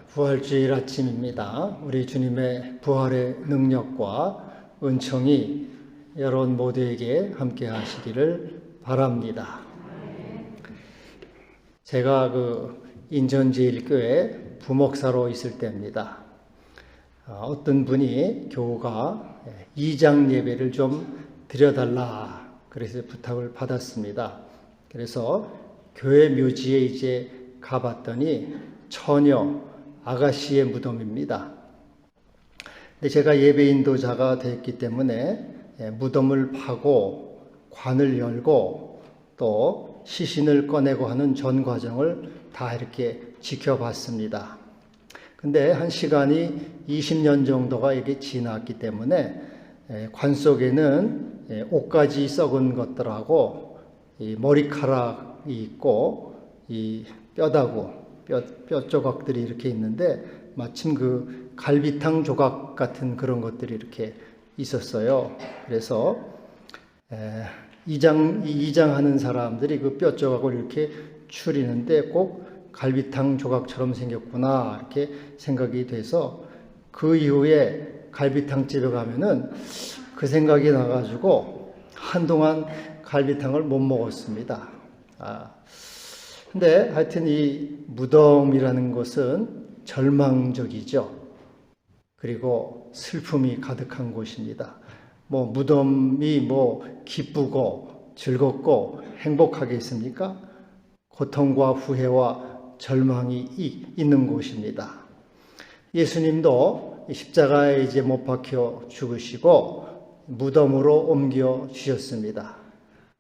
부활주일 아침입니다. 우리 주님의 부활의 능력과 은총이 여러분 모두에게 함께 하시기를 바랍니다. 제가 인전제일교회 부목사로 있을 때입니다. 어떤 분이 교우가 이장 예배를 좀 드려달라 그래서 부탁을 받았습니다. 그래서 교회 묘지에 이제 가봤더니 처녀 아가씨의 무덤입니다. 근데 제가 예배 인도자가 됐기 때문에 무덤을 파고 관을 열고 또 시신을 꺼내고 하는 전 과정을 다 이렇게 지켜봤습니다. 근데 한 시간이 20년 정도가 이렇게 지났기 때문에 관 속에는 옷가지 썩은 것들하고 이 머리카락이 있고 이 뼈다구 뼈 조각들이 이렇게 있는데 마침 그 갈비탕 조각 같은 그런 것들이 이렇게 있었어요. 그래서 이장하는 사람들이 그 뼈 조각을 이렇게 추리는데 꼭 갈비탕 조각처럼 생겼구나 이렇게 생각이 돼서 그 이후에 갈비탕 집에 가면은 그 생각이 나가지고 한동안 갈비탕을 못 먹었습니다. 근데 하여튼 이 무덤이라는 것은 절망적이죠. 그리고 슬픔이 가득한 곳입니다. 무덤이 기쁘고 즐겁고 행복하겠습니까? 고통과 후회와 절망이 있는 곳입니다. 예수님도 십자가에 이제 못 박혀 죽으시고 무덤으로 옮겨 주셨습니다.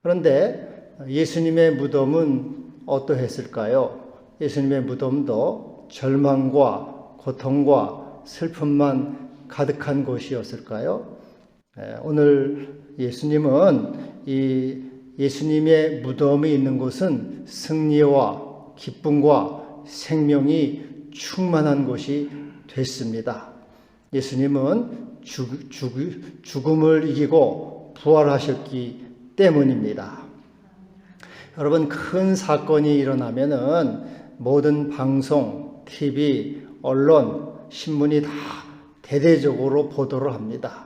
그런데 예수님의 무덤은 어떠했을까요? 예수님의 무덤도 절망과 고통과 슬픔만 가득한 곳이었을까요? 오늘 예수님은 이 예수님의 무덤이 있는 곳은 승리와 기쁨과 생명이 충만한 곳이 됐습니다. 예수님은 죽음을 이기고 부활하셨기 때문입니다. 여러분, 큰 사건이 일어나면은 모든 방송, TV, 언론, 신문이 다 대대적으로 보도를 합니다.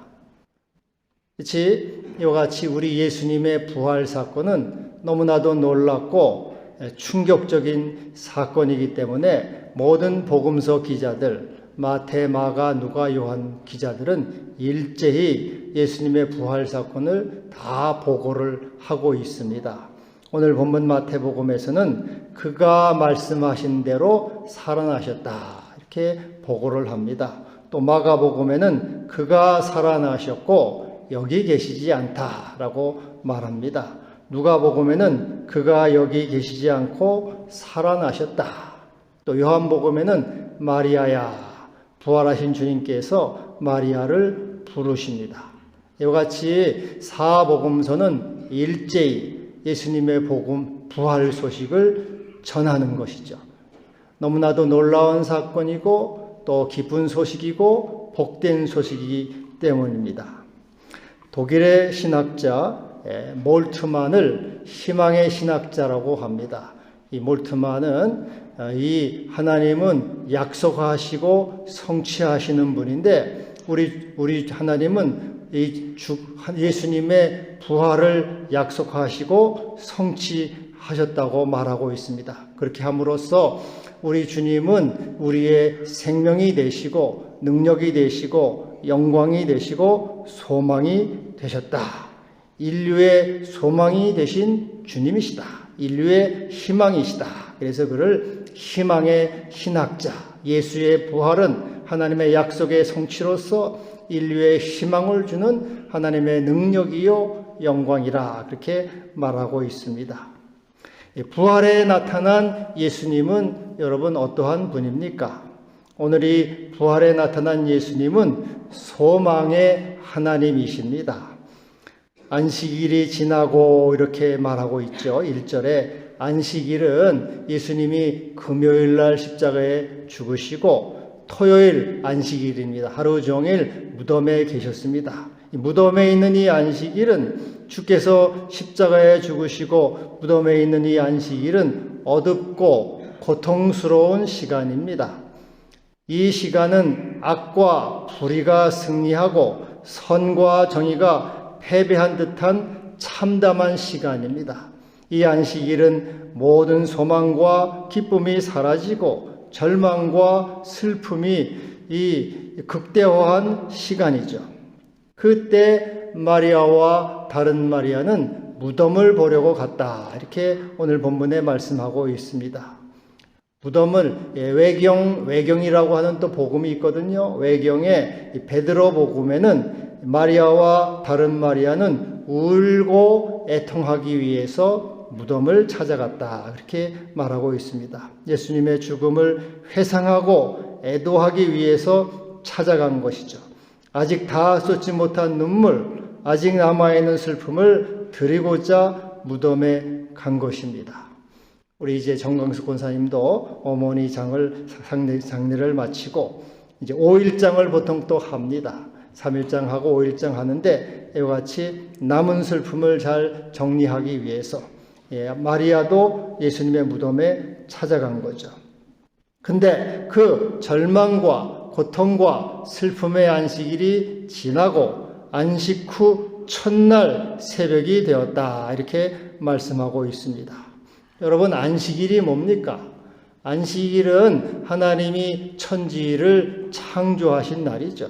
이와 같이 우리 예수님의 부활 사건은 너무나도 놀랍고 충격적인 사건이기 때문에 모든 복음서 기자들, 마태, 마가, 누가, 요한 기자들은 일제히 예수님의 부활 사건을 다 보고를 하고 있습니다. 오늘 본문 마태복음에서는 그가 말씀하신 대로 살아나셨다 이렇게 보고를 합니다. 또 마가복음에는 그가 살아나셨고 여기 계시지 않다라고 말합니다. 누가복음에는 그가 여기 계시지 않고 살아나셨다. 또 요한복음에는 마리아야 부활하신 주님께서 마리아를 부르십니다. 이와 같이 사복음서는 일제히 예수님의 복음 부활 소식을 전하는 것이죠. 너무나도 놀라운 사건이고 또 기쁜 소식이고 복된 소식이기 때문입니다. 독일의 신학자 몰트만을 희망의 신학자라고 합니다. 이 몰트만은 이 하나님은 약속하시고 성취하시는 분인데 우리 하나님은 예수님의 부활을 약속하시고 성취하셨다고 말하고 있습니다. 그렇게 함으로써 우리 주님은 우리의 생명이 되시고 능력이 되시고 영광이 되시고 소망이 되셨다. 인류의 소망이 되신 주님이시다. 인류의 희망이시다. 그래서 그를 희망의 신학자, 예수의 부활은 하나님의 약속의 성취로서 인류의 희망을 주는 하나님의 능력이요 영광이라 그렇게 말하고 있습니다. 부활에 나타난 예수님은 여러분 어떠한 분입니까? 오늘 이 부활에 나타난 예수님은 소망의 하나님이십니다. 안식일이 지나고 이렇게 말하고 있죠. 1절에 안식일은 예수님이 금요일 날 십자가에 죽으시고 토요일 안식일입니다. 하루 종일 무덤에 계셨습니다. 이 무덤에 있는 이 안식일은 주께서 십자가에 죽으시고 무덤에 있는 이 안식일은 어둡고 고통스러운 시간입니다. 이 시간은 악과 불의가 승리하고 선과 정의가 패배한 듯한 참담한 시간입니다. 이 안식일은 모든 소망과 기쁨이 사라지고 절망과 슬픔이 극대화한 시간이죠. 그때 마리아와 다른 마리아는 무덤을 보려고 갔다. 이렇게 오늘 본문에 말씀하고 있습니다. 무덤을 외경이라고 하는 또 복음이 있거든요. 외경에 베드로 복음에는 마리아와 다른 마리아는 울고 애통하기 위해서 무덤을 찾아갔다. 그렇게 말하고 있습니다. 예수님의 죽음을 회상하고 애도하기 위해서 찾아간 것이죠. 아직 다 쏟지 못한 눈물, 아직 남아있는 슬픔을 드리고자 무덤에 간 것입니다. 우리 이제 정광숙 권사님도 어머니 장례를 마치고 이제 5일장을 보통 또 합니다. 3일장 하고 5일장 하는데 이와 같이 남은 슬픔을 잘 정리하기 위해서 마리아도 예수님의 무덤에 찾아간 거죠. 근데 그 절망과 고통과 슬픔의 안식일이 지나고 안식 후 첫날 새벽이 되었다. 이렇게 말씀하고 있습니다. 여러분, 안식일이 뭡니까? 안식일은 하나님이 천지를 창조하신 날이죠.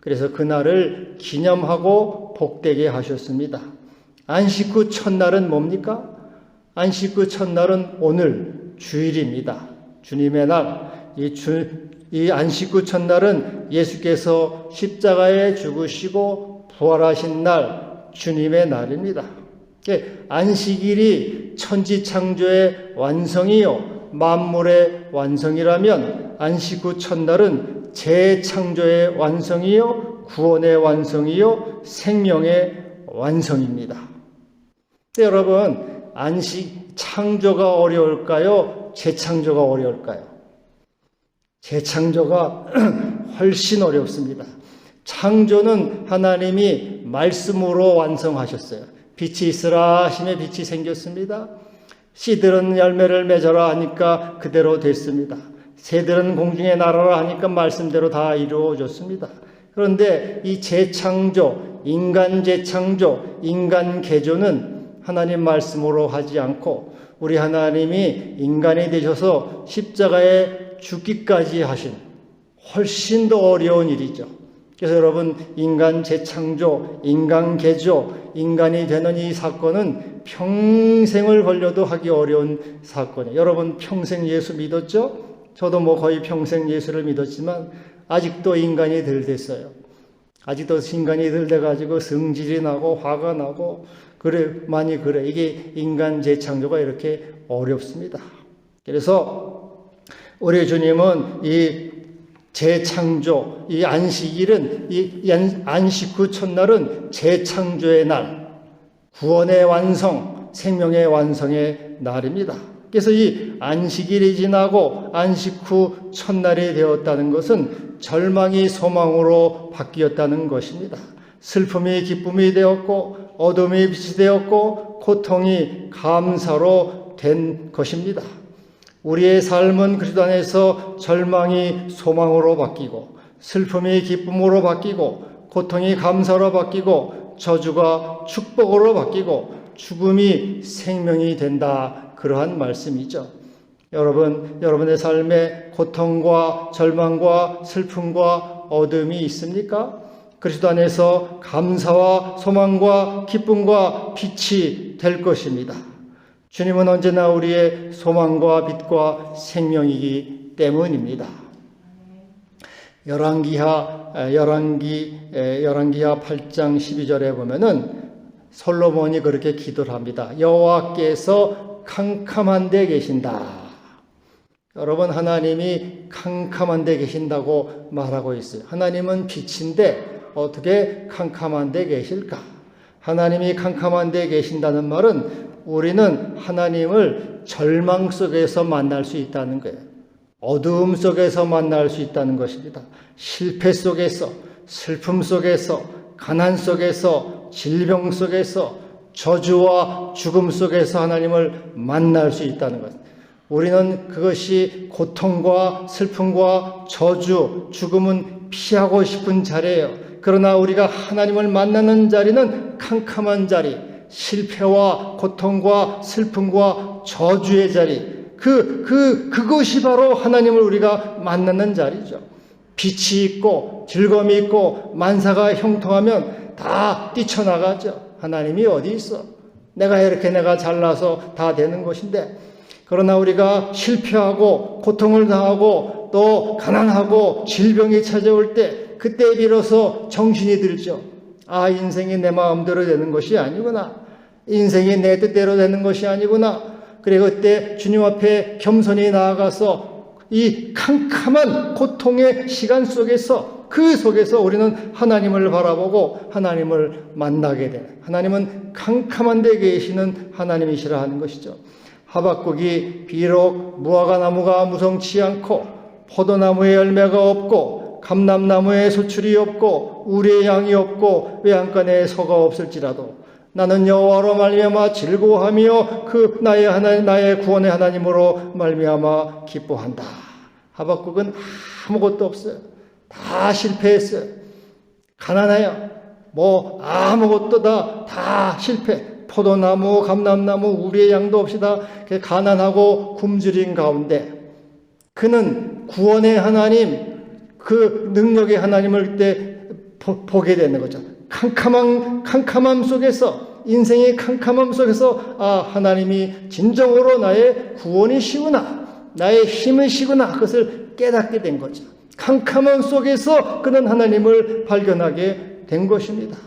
그래서 그날을 기념하고 복되게 하셨습니다. 안식 후 첫날은 뭡니까? 안식 후 첫날은 오늘 주일입니다. 주님의 날. 이 안식 후 첫날은 예수께서 십자가에 죽으시고 부활하신 날, 주님의 날입니다. 안식일이 천지 창조의 완성이요 만물의 완성이라면 안식 후 첫날은 재창조의 완성이요 구원의 완성이요 생명의 완성입니다. 여러분, 창조가 어려울까요? 재창조가 어려울까요? 재창조가 훨씬 어렵습니다. 창조는 하나님이 말씀으로 완성하셨어요. 빛이 있으라 하심에 빛이 생겼습니다. 씨들은 열매를 맺어라 하니까 그대로 됐습니다. 새들은 공중에 날아라 하니까 말씀대로 다 이루어졌습니다. 그런데 이 재창조, 인간 재창조, 인간 개조는 하나님 말씀으로 하지 않고 우리 하나님이 인간이 되셔서 십자가에 죽기까지 하신 훨씬 더 어려운 일이죠. 그래서 여러분, 인간 재창조, 인간 개조, 인간이 되는 이 사건은 평생을 걸려도 하기 어려운 사건이에요. 여러분, 평생 예수 믿었죠? 저도 거의 평생 예수를 믿었지만 아직도 인간이 덜 됐어요. 아직도 인간이 덜 돼가지고 성질이 나고 화가 나고 많이 그래. 이게 인간 재창조가 이렇게 어렵습니다. 그래서 우리 주님은 이 재창조, 이 안식일은, 이 안식 후 첫날은 재창조의 날, 구원의 완성, 생명의 완성의 날입니다. 그래서 이 안식일이 지나고 안식 후 첫날이 되었다는 것은 절망이 소망으로 바뀌었다는 것입니다. 슬픔이 기쁨이 되었고, 어둠이 빛이 되었고, 고통이 감사로 된 것입니다. 우리의 삶은 그리스도 안에서 절망이 소망으로 바뀌고 슬픔이 기쁨으로 바뀌고 고통이 감사로 바뀌고 저주가 축복으로 바뀌고 죽음이 생명이 된다. 그러한 말씀이죠. 여러분, 여러분의 삶에 고통과 절망과 슬픔과 어둠이 있습니까? 그리스도 안에서 감사와 소망과 기쁨과 빛이 될 것입니다. 주님은 언제나 우리의 소망과 빛과 생명이기 때문입니다. 열왕기하 8장 12절에 보면은 솔로몬이 그렇게 기도를 합니다. 여호와께서 캄캄한 데 계신다. 여러분, 하나님이 캄캄한 데 계신다고 말하고 있어요. 하나님은 빛인데 어떻게 캄캄한 데 계실까? 하나님이 캄캄한 데 계신다는 말은 우리는 하나님을 절망 속에서 만날 수 있다는 거예요. 어두움 속에서 만날 수 있다는 것입니다. 실패 속에서, 슬픔 속에서, 가난 속에서, 질병 속에서, 저주와 죽음 속에서 하나님을 만날 수 있다는 것. 우리는 그것이 고통과 슬픔과 저주, 죽음은 피하고 싶은 자리예요. 그러나 우리가 하나님을 만나는 자리는 캄캄한 자리, 실패와 고통과 슬픔과 저주의 자리, 그것이 바로 하나님을 우리가 만나는 자리죠. 빛이 있고 즐거움이 있고 만사가 형통하면 다 뛰쳐나가죠. 하나님이 어디 있어? 내가 잘나서 다 되는 것인데, 그러나 우리가 실패하고 고통을 당하고 또 가난하고 질병이 찾아올 때, 그때 비로소 정신이 들죠. 아, 인생이 내 마음대로 되는 것이 아니구나. 인생이 내 뜻대로 되는 것이 아니구나. 그리고 그때 주님 앞에 겸손히 나아가서 이 캄캄한 고통의 시간 속에서, 그 속에서 우리는 하나님을 바라보고 하나님을 만나게 되는, 하나님은 캄캄한 데 계시는 하나님이시라 하는 것이죠. 하박국이 비록 무화과나무가 무성치 않고 포도나무에 열매가 없고 감람나무에 소출이 없고 우리의 양이 없고 외양간에 소가 없을지라도 나는 여호와로 말미암아 즐거워하며 그 나의 구원의 하나님으로 말미암아 기뻐한다. 하박국은 아무것도 없어요. 다 실패했어요. 가난해요. 아무것도 다 실패. 포도나무, 감람나무, 우리의 양도 없이 다 가난하고 굶주린 가운데 그는 구원의 하나님, 그 능력의 하나님을 그때 보게 되는 거죠. 캄캄함 속에서, 인생의 캄캄함 속에서 하나님이 진정으로 나의 구원이시구나, 나의 힘이시구나, 그것을 깨닫게 된 거죠. 캄캄함 속에서 그는 하나님을 발견하게 된 것입니다.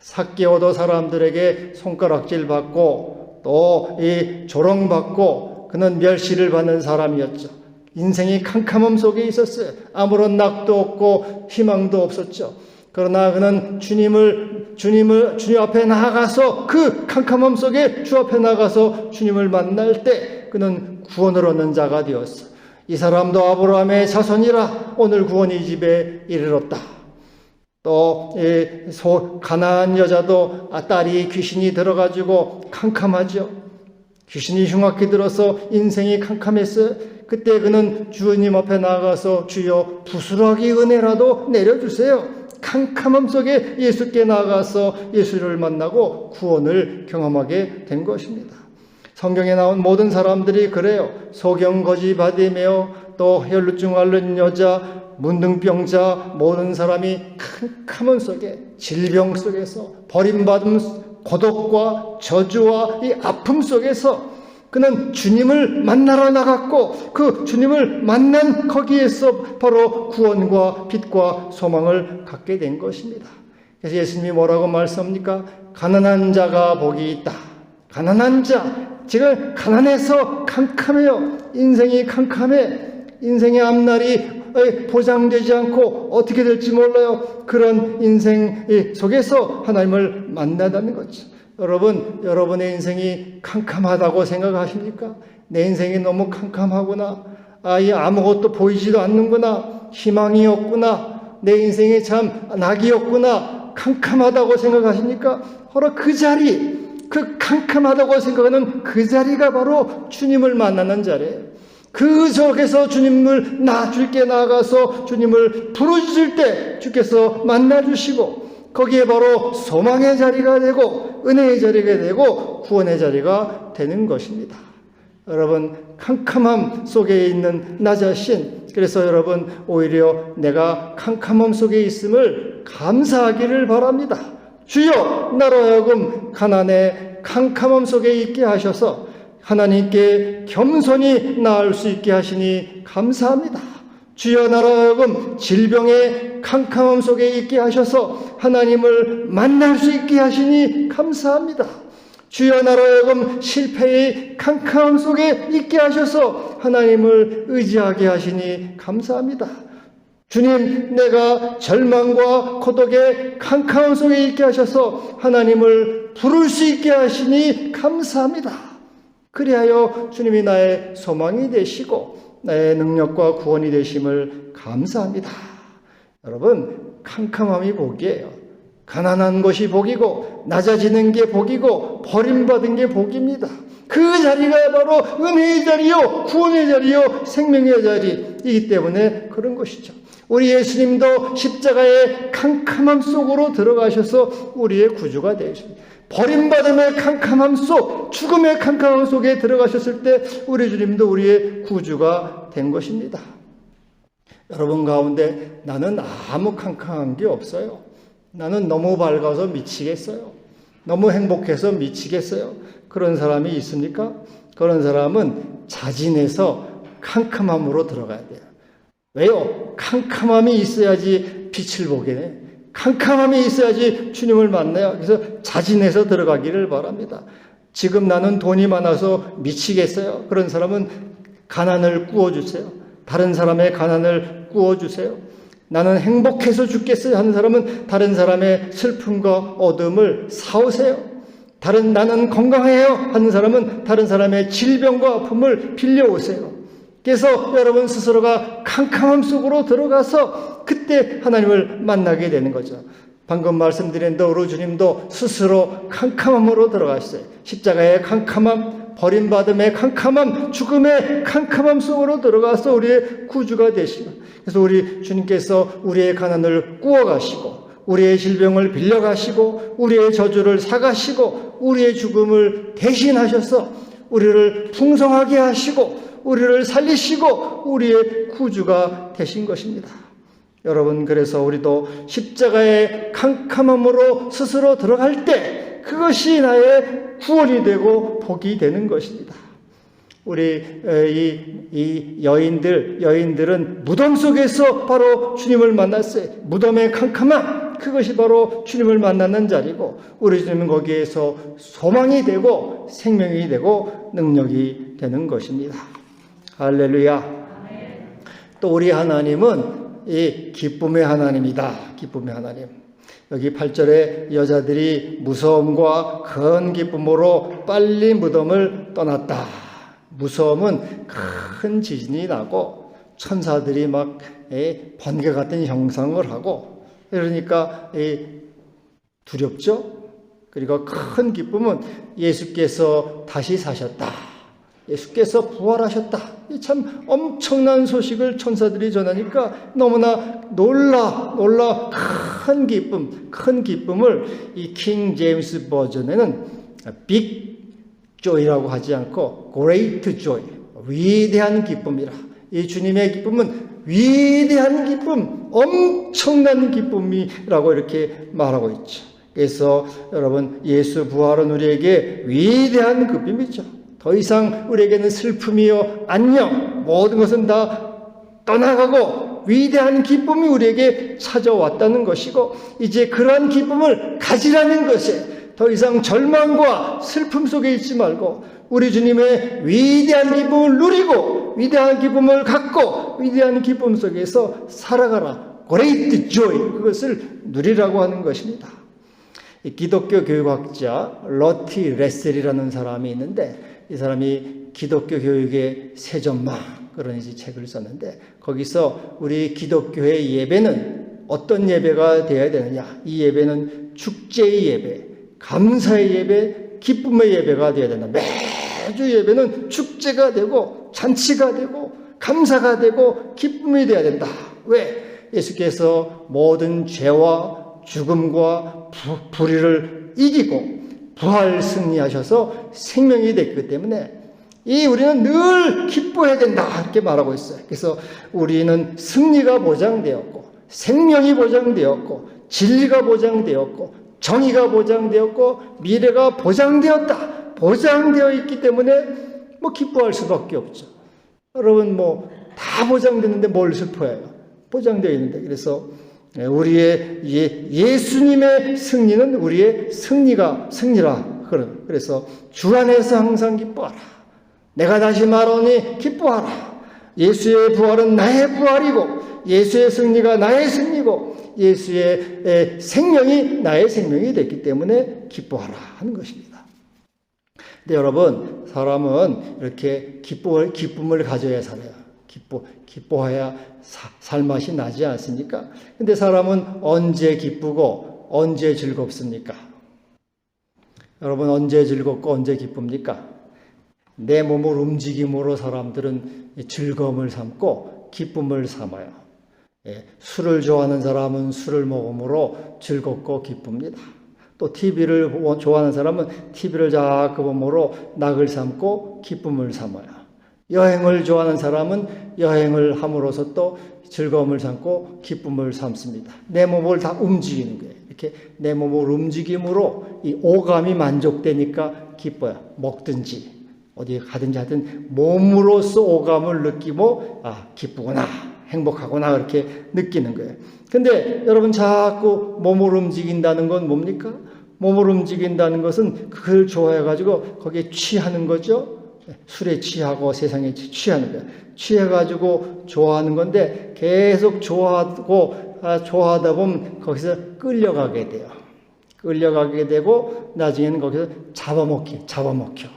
삭개오도 사람들에게 손가락질 받고 또 이 조롱받고 그는 멸시를 받는 사람이었죠. 인생이 캄캄함 속에 있었어요. 아무런 낙도 없고 희망도 없었죠. 그러나 그는 주님 앞에 나아가서, 그 캄캄함 속에 주 앞에 나가서 주님을 만날 때 그는 구원을 얻는 자가 되었어. 이 사람도 아브라함의 자손이라 오늘 구원이 이 집에 이르렀다. 또 가나안 여자도 딸이 귀신이 들어가지고 캄캄하죠. 귀신이 흉악히 들어서 인생이 캄캄했어요. 그때 그는 주님 앞에 나가서 주여 부스러기 은혜라도 내려주세요. 캄캄함 속에 예수께 나가서 예수를 만나고 구원을 경험하게 된 것입니다. 성경에 나온 모든 사람들이 그래요. 소경거지 바디메오, 또 혈루증 앓는 여자, 문둥병자, 모든 사람이 캄캄함 속에, 질병 속에서, 버림받음, 고독과 저주와 이 아픔 속에서 그는 주님을 만나러 나갔고, 그 주님을 만난 거기에서 바로 구원과 빛과 소망을 갖게 된 것입니다. 그래서 예수님이 뭐라고 말씀합니까? 가난한 자가 복이 있다. 가난한 자, 지금 가난해서 캄캄해요. 인생이 캄캄해. 인생의 앞날이 보장되지 않고 어떻게 될지 몰라요. 그런 인생 속에서 하나님을 만나다는 거죠. 여러분의 인생이 캄캄하다고 생각하십니까? 내 인생이 너무 캄캄하구나. 아무것도 보이지도 않는구나. 희망이 없구나. 내 인생에 참 낙이 없구나. 캄캄하다고 생각하십니까? 바로 그 자리, 그 캄캄하다고 생각하는 그 자리가 바로 주님을 만나는 자리예요. 그 속에서 주님을 주께 나아가서 주님을 부르실 때 주께서 만나주시고, 거기에 바로 소망의 자리가 되고 은혜의 자리가 되고 구원의 자리가 되는 것입니다. 여러분, 캄캄함 속에 있는 나 자신, 그래서 여러분 오히려 내가 캄캄함 속에 있음을 감사하기를 바랍니다. 주여, 나로 하여금 가난의 캄캄함 속에 있게 하셔서 하나님께 겸손히 나을 수 있게 하시니 감사합니다. 주여, 나로 하여금 질병의 캄캄함 속에 있게 하셔서 하나님을 만날 수 있게 하시니 감사합니다. 주여, 나로 하여금 실패의 캄캄함 속에 있게 하셔서 하나님을 의지하게 하시니 감사합니다. 주님, 내가 절망과 고독의 캄캄함 속에 있게 하셔서 하나님을 부를 수 있게 하시니 감사합니다. 그리하여 주님이 나의 소망이 되시고 나의 능력과 구원이 되심을 감사합니다. 여러분, 캄캄함이 복이에요. 가난한 것이 복이고 낮아지는 게 복이고 버림받은 게 복입니다. 그 자리가 바로 은혜의 자리요, 구원의 자리요, 생명의 자리이기 때문에 그런 것이죠. 우리 예수님도 십자가의 캄캄함 속으로 들어가셔서 우리의 구주가 되십니다. 버림받음의 캄캄함 속, 죽음의 캄캄함 속에 들어가셨을 때 우리 주님도 우리의 구주가 된 것입니다. 여러분 가운데 나는 아무 캄캄한 게 없어요. 나는 너무 밝아서 미치겠어요. 너무 행복해서 미치겠어요. 그런 사람이 있습니까? 그런 사람은 자진해서 캄캄함으로 들어가야 돼요. 왜요? 캄캄함이 있어야지 빛을 보게 돼. 캄캄함이 있어야지 주님을 만나요. 그래서 자진해서 들어가기를 바랍니다. 지금 나는 돈이 많아서 미치겠어요. 그런 사람은 가난을 꾸어주세요. 다른 사람의 가난을 꾸어주세요. 나는 행복해서 죽겠어요 하는 사람은 다른 사람의 슬픔과 어둠을 사오세요. 나는 건강해요 하는 사람은 다른 사람의 질병과 아픔을 빌려오세요. 그래서 여러분 스스로가 캄캄함 속으로 들어가서 그때 하나님을 만나게 되는 거죠. 방금 말씀드린 대로 주님도 스스로 캄캄함으로 들어가셨어요. 십자가의 캄캄함, 버림받음의 캄캄함, 죽음의 캄캄함 속으로 들어가서 우리의 구주가 되시고, 그래서 우리 주님께서 우리의 가난을 구워가시고 우리의 질병을 빌려가시고 우리의 저주를 사가시고 우리의 죽음을 대신하셔서 우리를 풍성하게 하시고 우리를 살리시고 우리의 구주가 되신 것입니다. 여러분, 그래서 우리도 십자가의 캄캄함으로 스스로 들어갈 때 그것이 나의 구원이 되고 복이 되는 것입니다. 우리 이 여인들은 무덤 속에서 바로 주님을 만났어요. 무덤의 캄캄함, 그것이 바로 주님을 만나는 자리고 우리 주님은 거기에서 소망이 되고 생명이 되고 능력이 되는 것입니다. 할렐루야. 또 우리 하나님은 이 기쁨의 하나님이다. 기쁨의 하나님. 여기 8절에 여자들이 무서움과 큰 기쁨으로 빨리 무덤을 떠났다. 무서움은 큰 지진이 나고 천사들이 막 번개 같은 형상을 하고 그러니까 두렵죠. 그리고 큰 기쁨은 예수께서 다시 사셨다. 예수께서 부활하셨다. 참 엄청난 소식을 천사들이 전하니까 너무나 놀라 큰 기쁨을 이 킹 제임스 버전에는 빅 joy라고 하지 않고 great joy, 위대한 기쁨이라. 이 주님의 기쁨은 위대한 기쁨, 엄청난 기쁨이라고 이렇게 말하고 있죠. 그래서 여러분, 예수 부활은 우리에게 위대한 기쁨이죠. 더 이상 우리에게는 슬픔이요 안녕, 모든 것은 다 떠나가고 위대한 기쁨이 우리에게 찾아왔다는 것이고 이제 그러한 기쁨을 가지라는 것에 더 이상 절망과 슬픔 속에 있지 말고 우리 주님의 위대한 기쁨을 누리고 위대한 기쁨을 갖고 위대한 기쁨 속에서 살아가라. Great joy, 그것을 누리라고 하는 것입니다. 기독교 교육학자 러티 레셀이라는 사람이 있는데 이 사람이 기독교 교육의 새 전망 그런 책을 썼는데 거기서 우리 기독교의 예배는 어떤 예배가 되어야 되느냐. 이 예배는 축제의 예배, 감사의 예배, 기쁨의 예배가 되어야 된다. 매주 예배는 축제가 되고 잔치가 되고 감사가 되고 기쁨이 되어야 된다. 왜? 예수께서 모든 죄와 죽음과 불의를 이기고 부활 승리하셔서 생명이 됐기 때문에 우리는 늘 기뻐해야 된다 이렇게 말하고 있어요. 그래서 우리는 승리가 보장되었고 생명이 보장되었고 진리가 보장되었고 정의가 보장되었고 미래가 보장되어 있기 때문에 기뻐할 수밖에 없죠. 여러분 다 보장됐는데 뭘 슬퍼해요? 보장되어 있는데. 그래서 우리의 예수님의 승리는 우리의 승리라. 그래서 주 안에서 항상 기뻐하라. 내가 다시 말하니 기뻐하라. 예수의 부활은 나의 부활이고 예수의 승리가 나의 승리고 예수의 생명이 나의 생명이 됐기 때문에 기뻐하라 하는 것입니다. 근데 여러분, 사람은 이렇게 기쁨을 가져야 살아요. 기뻐해야 살맛이 나지 않습니까? 근데 사람은 언제 기쁘고 언제 즐겁습니까? 여러분, 언제 즐겁고 언제 기쁩니까? 내 몸을 움직임으로 사람들은 즐거움을 삼고 기쁨을 삼아요. 술을 좋아하는 사람은 술을 먹음으로 즐겁고 기쁩니다. 또 TV를 좋아하는 사람은 TV를 자꾸 보므로 낙을 삼고 기쁨을 삼아요. 여행을 좋아하는 사람은 여행을 함으로써 또 즐거움을 삼고 기쁨을 삼습니다. 내 몸을 다 움직이는 거예요. 이렇게 내 몸을 움직임으로 이 오감이 만족되니까 기뻐요. 먹든지 어디에 가든지 하든 몸으로써 오감을 느끼고 기쁘구나, 행복하구나 그렇게 느끼는 거예요. 근데 여러분 자꾸 몸을 움직인다는 건 뭡니까? 몸을 움직인다는 것은 그걸 좋아해가지고 거기에 취하는 거죠. 술에 취하고 세상에 취하는 거예요. 취해가지고 좋아하는 건데 계속 좋아하다 보면 거기서 끌려가게 돼요. 끌려가게 되고 나중에는 거기서 잡아먹혀.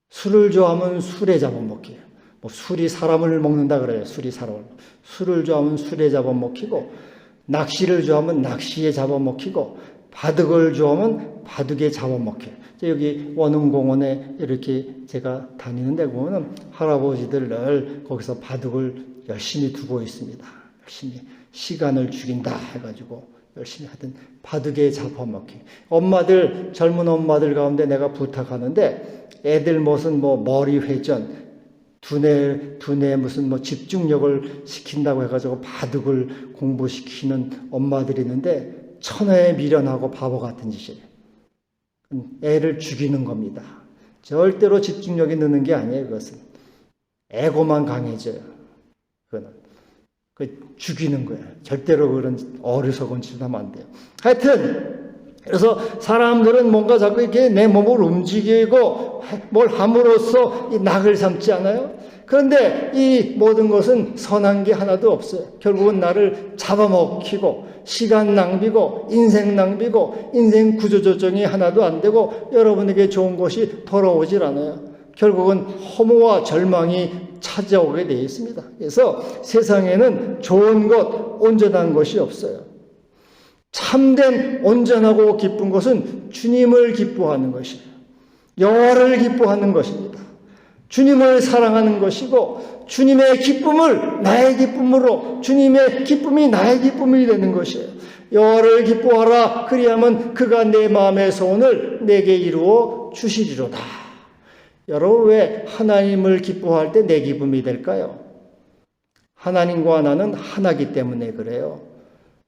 술을 좋아하면 술에 잡아먹혀요. 술이 사람을 먹는다 그래요. 술을 좋아하면 술에 잡아먹히고, 낚시를 좋아하면 낚시에 잡아먹히고, 바둑을 좋아하면 바둑에 잡아먹혀요. 여기 원흥공원에 이렇게 제가 다니는데 보면 할아버지들 늘 거기서 바둑을 열심히 두고 있습니다. 열심히 시간을 죽인다 해가지고 열심히 하던 바둑에 잡아먹혀요. 젊은 엄마들 가운데 내가 부탁하는데 애들 무슨 머리 회전, 두뇌 무슨 집중력을 시킨다고 해가지고 바둑을 공부시키는 엄마들이 있는데 천하에 미련하고 바보 같은 짓이에요. 애를 죽이는 겁니다. 절대로 집중력이 느는 게 아니에요. 그것은 에고만 강해져요. 그거는 죽이는 거예요. 절대로 그런 어리석은 짓을 하면 안 돼요. 하여튼 그래서 사람들은 뭔가 자꾸 이렇게 내 몸을 움직이고 뭘 함으로써 이 낙을 삼지 않아요? 그런데 이 모든 것은 선한 게 하나도 없어요. 결국은 나를 잡아먹히고 시간 낭비고 인생 낭비고 인생 구조조정이 하나도 안 되고 여러분에게 좋은 것이 돌아오질 않아요. 결국은 허무와 절망이 찾아오게 되어 있습니다. 그래서 세상에는 좋은 것, 온전한 것이 없어요. 참된 온전하고 기쁜 것은 주님을 기뻐하는 것이에요. 여호와를 기뻐하는 것입니다. 주님을 사랑하는 것이고 주님의 기쁨을 나의 기쁨으로, 주님의 기쁨이 나의 기쁨이 되는 것이에요. 여호와를 기뻐하라. 그리하면 그가 내 마음의 소원을 내게 이루어 주시리로다. 여러분, 왜 하나님을 기뻐할 때 내 기쁨이 될까요? 하나님과 나는 하나이기 때문에 그래요.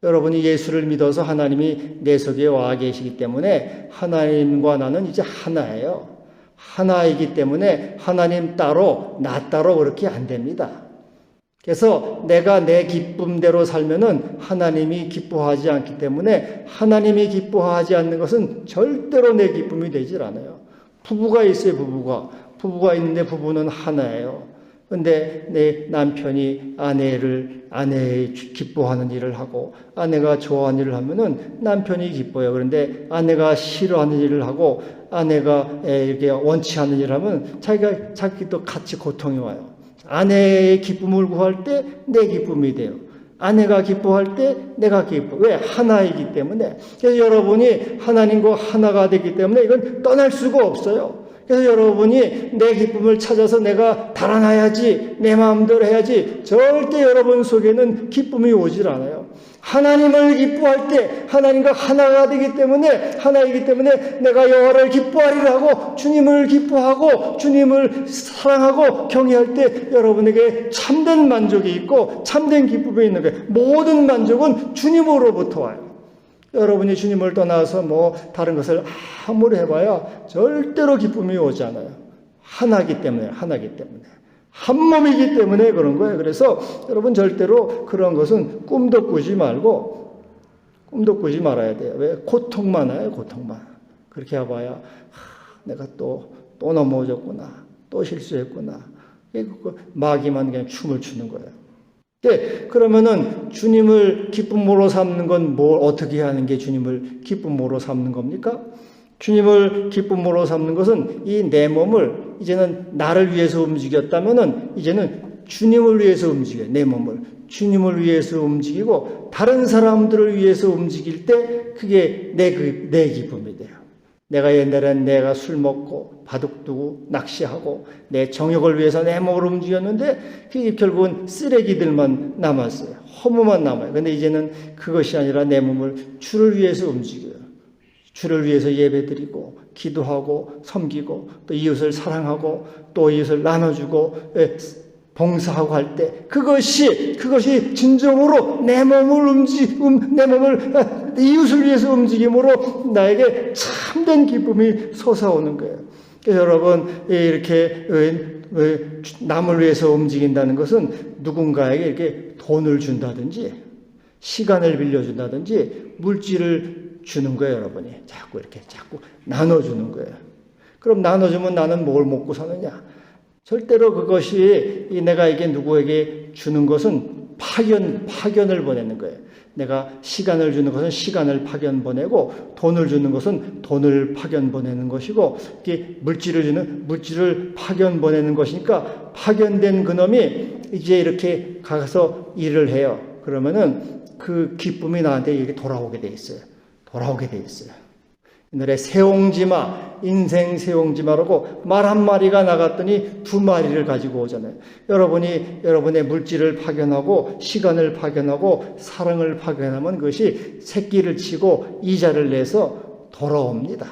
여러분이 예수를 믿어서 하나님이 내 속에 와 계시기 때문에 하나님과 나는 이제 하나예요. 하나이기 때문에 하나님 따로 나 따로 그렇게 안 됩니다. 그래서 내가 내 기쁨대로 살면은 하나님이 기뻐하지 않기 때문에 하나님이 기뻐하지 않는 것은 절대로 내 기쁨이 되질 않아요. 부부가 있어요. 부부가 있는데 부부는 하나예요. 근데 내 남편이 아내의 기뻐하는 일을 하고 아내가 좋아하는 일을 하면은 남편이 기뻐요. 그런데 아내가 싫어하는 일을 하고 아내가 이렇게 원치 않는 일을 하면 자기도 같이 고통이 와요. 아내의 기쁨을 구할 때 내 기쁨이 돼요. 아내가 기뻐할 때 내가 기뻐. 왜? 하나이기 때문에. 그래서 여러분이 하나님과 하나가 되기 때문에 이건 떠날 수가 없어요. 그래서 여러분이 내 기쁨을 찾아서 내가 달아나야지, 내 마음대로 해야지, 절대 여러분 속에는 기쁨이 오질 않아요. 하나님을 기뻐할 때 하나님과 하나가 되기 때문에, 하나이기 때문에 내가 여호와를 기뻐하리라 하고 주님을 기뻐하고 주님을 사랑하고 경외할 때 여러분에게 참된 만족이 있고 참된 기쁨이 있는 거예요. 모든 만족은 주님으로부터 와요. 여러분이 주님을 떠나서 다른 것을 아무리 해봐야 절대로 기쁨이 오지 않아요. 하나이기 때문에. 한 몸이기 때문에 그런 거예요. 그래서 여러분 절대로 그런 것은 꿈도 꾸지 말아야 돼요. 왜? 고통만 와요, 고통만. 그렇게 해봐야 내가 또 넘어졌구나, 또 실수했구나. 마귀만 그냥 춤을 추는 거예요. 그러면은 주님을 기쁨으로 삼는 건 어떻게 하는 게 주님을 기쁨으로 삼는 겁니까? 주님을 기쁨으로 삼는 것은 이 내 몸을 이제는 나를 위해서 움직였다면은 이제는 주님을 위해서 움직여요. 내 몸을 주님을 위해서 움직이고 다른 사람들을 위해서 움직일 때 그게 내 기쁨이 돼요. 내가 옛날엔 내가 술 먹고 바둑 두고 낚시하고 내 정욕을 위해서 내 몸을 움직였는데 그게 결국은 쓰레기들만 남았어요. 허무만 남아요. 근데 이제는 그것이 아니라 내 몸을 주를 위해서 움직여요. 주를 위해서 예배드리고 기도하고 섬기고 또 이웃을 사랑하고 또 이웃을 나눠주고 봉사하고 할 때 그것이 진정으로 내 몸을 이웃을 위해서 움직임으로 나에게 참된 기쁨이 솟아오는 거예요. 그래서 여러분 이렇게 남을 위해서 움직인다는 것은 누군가에게 이렇게 돈을 준다든지 시간을 빌려준다든지 물질을 주는 거예요. 여러분이 자꾸 나눠주는 거예요. 그럼 나눠주면 나는 뭘 먹고 사느냐? 절대로 그것이 내가 이게 누구에게 주는 것은 파견을 보내는 거예요. 내가 시간을 주는 것은 시간을 파견 보내고 돈을 주는 것은 돈을 파견 보내는 것이고 이게 물질을 주는 물질을 파견 보내는 것이니까 파견된 그놈이 이제 이렇게 가서 일을 해요. 그러면은 그 기쁨이 나한테 이렇게 돌아오게 돼 있어요. 옛날에 새옹지마, 인생 새옹지마라고 말 한 마리가 나갔더니 2마리를 가지고 오잖아요. 여러분이 여러분의 물질을 파견하고 시간을 파견하고 사랑을 파견하면 그것이 새끼를 치고 이자를 내서 돌아옵니다.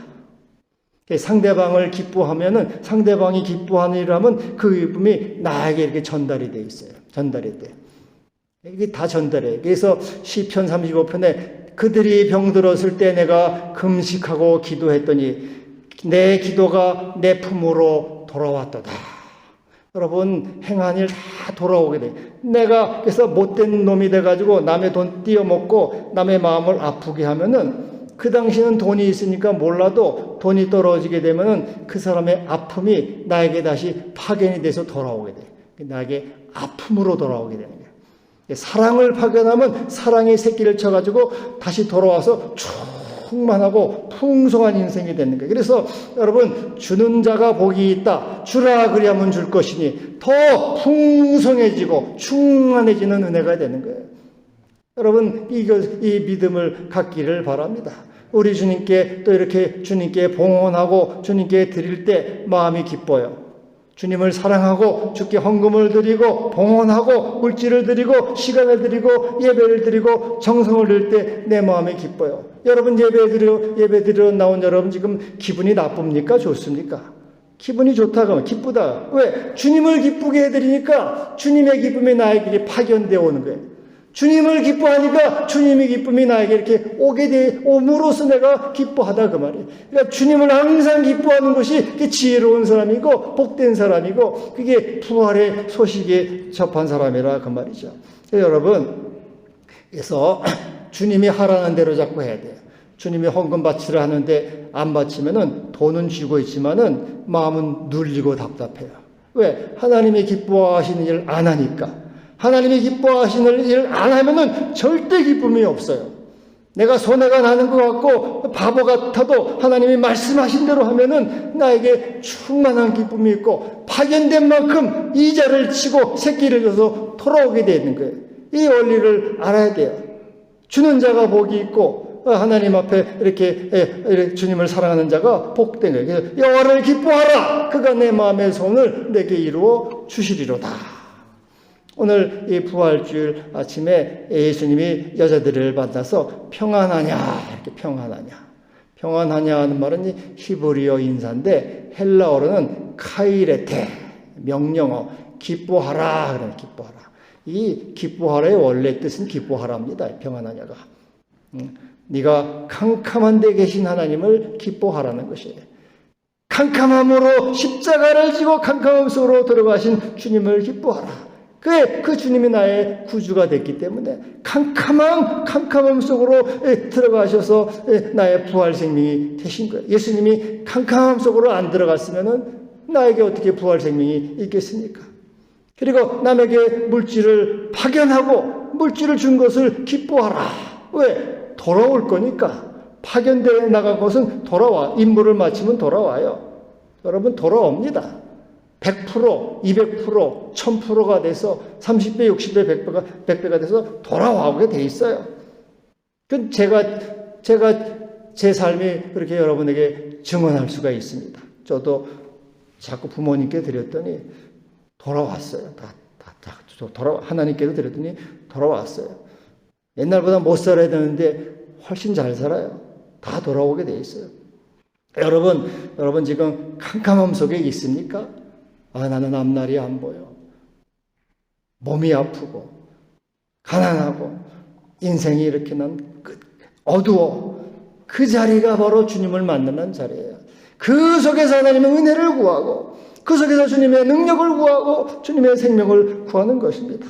상대방을 기뻐하면은 상대방이 기뻐하는 일을 하면 그 기쁨이 나에게 이렇게 전달이 돼 있어요. 전달이 돼. 이게 다 전달해요. 그래서 시편 35편에 그들이 병들었을 때 내가 금식하고 기도했더니 내 기도가 내 품으로 돌아왔도다. 여러분 행한 일 다 돌아오게 돼. 내가 그래서 못된 놈이 돼가지고 남의 돈 띄어먹고 남의 마음을 아프게 하면은 그 당시는 돈이 있으니까 몰라도 돈이 떨어지게 되면은 그 사람의 아픔이 나에게 다시 파견이 돼서 돌아오게 돼. 나에게 아픔으로 돌아오게 되는 거예요. 사랑을 파견하면 사랑이 새끼를 쳐가지고 다시 돌아와서 충만하고 풍성한 인생이 되는 거예요. 그래서 여러분 주는 자가 복이 있다. 주라 그리하면 줄 것이니 더 풍성해지고 충만해지는 은혜가 되는 거예요. 여러분 이 믿음을 갖기를 바랍니다. 우리 주님께 또 이렇게 주님께 봉헌하고 주님께 드릴 때 마음이 기뻐요. 주님을 사랑하고 주께 헌금을 드리고 봉헌하고 물질을 드리고 시간을 드리고 예배를 드리고 정성을 드릴 때 내 마음이 기뻐요. 여러분 예배 드리러 나온 여러분 지금 기분이 나쁩니까? 좋습니까? 기분이 좋다 그러면 기쁘다. 왜? 주님을 기쁘게 해드리니까 주님의 기쁨이 나에게 파견되어 오는 거예요. 주님을 기뻐하니까 주님의 기쁨이 나에게 이렇게 옴으로써 내가 기뻐하다 그 말이에요. 그러니까 주님을 항상 기뻐하는 것이 지혜로운 사람이고 복된 사람이고 그게 부활의 소식에 접한 사람이라 그 말이죠. 여러분 그래서 주님이 하라는 대로 자꾸 해야 돼요. 주님이 헌금 바치라 하는데 안 바치면은 돈은 쥐고 있지만은 마음은 눌리고 답답해요. 왜? 하나님이 기뻐하시는 일 안 하니까. 하나님이 기뻐하시는 일 안 하면은 절대 기쁨이 없어요. 내가 손해가 나는 것 같고 바보 같아도 하나님이 말씀하신 대로 하면은 나에게 충만한 기쁨이 있고 파견된 만큼 이자를 치고 새끼를 줘서 돌아오게 되는 거예요. 이 원리를 알아야 돼요. 주는 자가 복이 있고 하나님 앞에 이렇게 주님을 사랑하는 자가 복된 거예요. 그래서 여호와를 기뻐하라. 그가 내 마음의 소원을 내게 이루어 주시리로다. 오늘 이 부활주일 아침에 예수님이 여자들을 만나서 평안하냐 이렇게 평안하냐 하는 말은 히브리어 인사인데 헬라어로는 카이레테 명령어 기뻐하라 그래 기뻐하라. 이 기뻐하라의 원래 뜻은 기뻐하라입니다. 평안하냐가 네가 캄캄한 데 계신 하나님을 기뻐하라는 것이에요. 캄캄함으로 십자가를 지고 캄캄함 속으로 들어가신 주님을 기뻐하라. 그 주님이 나의 구주가 됐기 때문에 캄캄함 속으로 들어가셔서 나의 부활 생명이 되신 거예요. 예수님이 캄캄함 속으로 안 들어갔으면 나에게 어떻게 부활 생명이 있겠습니까? 그리고 남에게 물질을 파견하고 물질을 준 것을 기뻐하라. 왜? 돌아올 거니까. 파견되어 나간 것은 돌아와. 임무를 마치면 돌아와요. 여러분 돌아옵니다. 100%, 200%, 1000%가 돼서 30배, 60배, 100배가 돼서 돌아오게 돼 있어요. 제가 제 삶이 그렇게 여러분에게 증언할 수가 있습니다. 저도 자꾸 부모님께 드렸더니 돌아왔어요. 하나님께도 드렸더니 돌아왔어요. 옛날보다 못 살아야 되는데 훨씬 잘 살아요. 다 돌아오게 돼 있어요. 여러분 지금 캄캄함 속에 있습니까? 나는 앞날이 안 보여. 몸이 아프고 가난하고 인생이 이렇게 난 어두워. 그 자리가 바로 주님을 만나는 자리예요. 그 속에서 하나님의 은혜를 구하고 그 속에서 주님의 능력을 구하고 주님의 생명을 구하는 것입니다.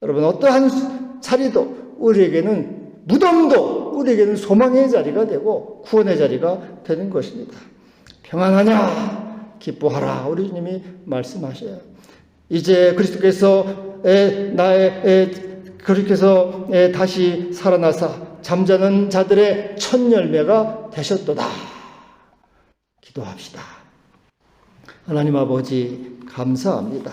여러분 어떠한 자리도 우리에게는 무덤도 우리에게는 소망의 자리가 되고 구원의 자리가 되는 것입니다. 평안하냐 기뻐하라 우리 주님이 말씀하셔요. 이제 그리스도께서 다시 살아나사 잠자는 자들의 첫 열매가 되셨도다. 기도합시다. 하나님 아버지 감사합니다.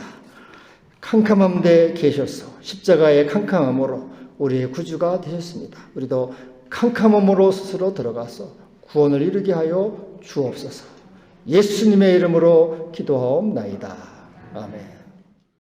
캄캄함 데 계셔서 십자가의 캄캄함으로 우리의 구주가 되셨습니다. 우리도 캄캄함으로 스스로 들어가서 구원을 이루게 하여 주옵소서. 예수님의 이름으로 기도하옵나이다. 아멘.